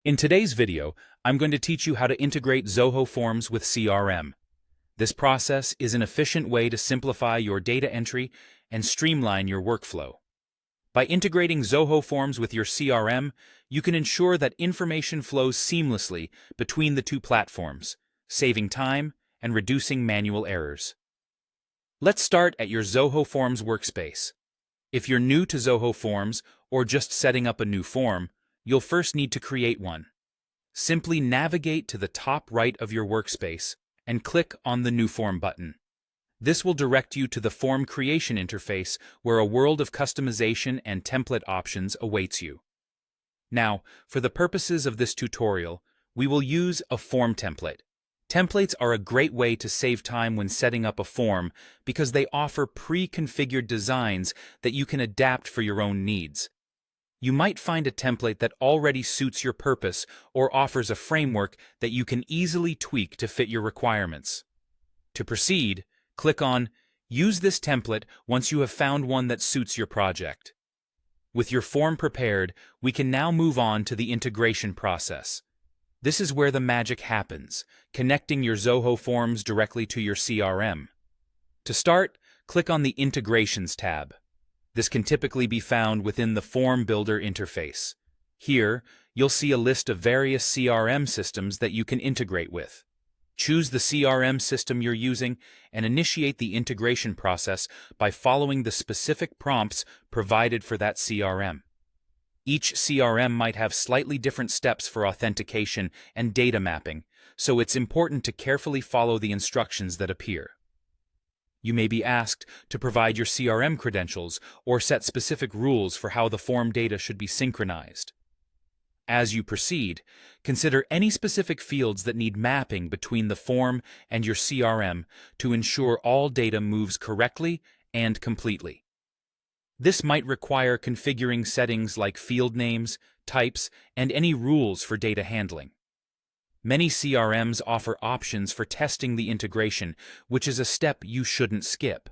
In today's video, I'm going to teach you how to integrate Zoho Forms with CRM. This process is an efficient way to simplify your data entry and streamline your workflow. By integrating Zoho Forms with your CRM, you can ensure that information flows seamlessly between the two platforms, saving time and reducing manual errors. Let's start at your Zoho Forms workspace. If you're new to Zoho Forms or just setting up a new form, you'll first need to create one. Simply navigate to the top right of your workspace and click on the New Form button. This will direct you to the form creation interface where a world of customization and template options awaits you. Now, for the purposes of this tutorial, we will use a form template. Templates are a great way to save time when setting up a form because they offer pre-configured designs that you can adapt for your own needs. You might find a template that already suits your purpose or offers a framework that you can easily tweak to fit your requirements. To proceed, click on Use this template once you have found one that suits your project. With your form prepared, we can now move on to the integration process. This is where the magic happens, connecting your Zoho Forms directly to your CRM. To start, click on the Integrations tab. This can typically be found within the Form Builder interface. Here, you'll see a list of various CRM systems that you can integrate with. Choose the CRM system you're using and initiate the integration process by following the specific prompts provided for that CRM. Each CRM might have slightly different steps for authentication and data mapping, so it's important to carefully follow the instructions that appear. You may be asked to provide your CRM credentials or set specific rules for how the form data should be synchronized. As you proceed, consider any specific fields that need mapping between the form and your CRM to ensure all data moves correctly and completely. This might require configuring settings like field names, types, and any rules for data handling. Many CRMs offer options for testing the integration, which is a step you shouldn't skip.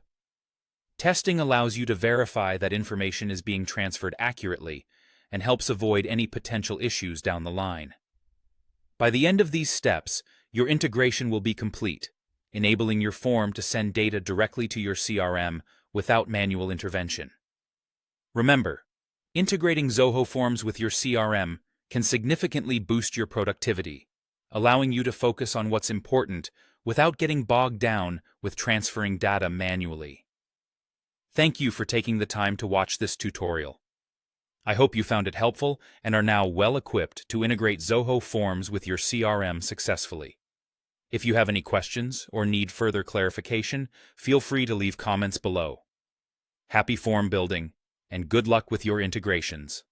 Testing allows you to verify that information is being transferred accurately and helps avoid any potential issues down the line. By the end of these steps, your integration will be complete, enabling your form to send data directly to your CRM without manual intervention. Remember, integrating Zoho Forms with your CRM can significantly boost your productivity, allowing you to focus on what's important without getting bogged down with transferring data manually. Thank you for taking the time to watch this tutorial. I hope you found it helpful and are now well equipped to integrate Zoho Forms with your CRM successfully. If you have any questions or need further clarification, feel free to leave comments below. Happy form building, and good luck with your integrations.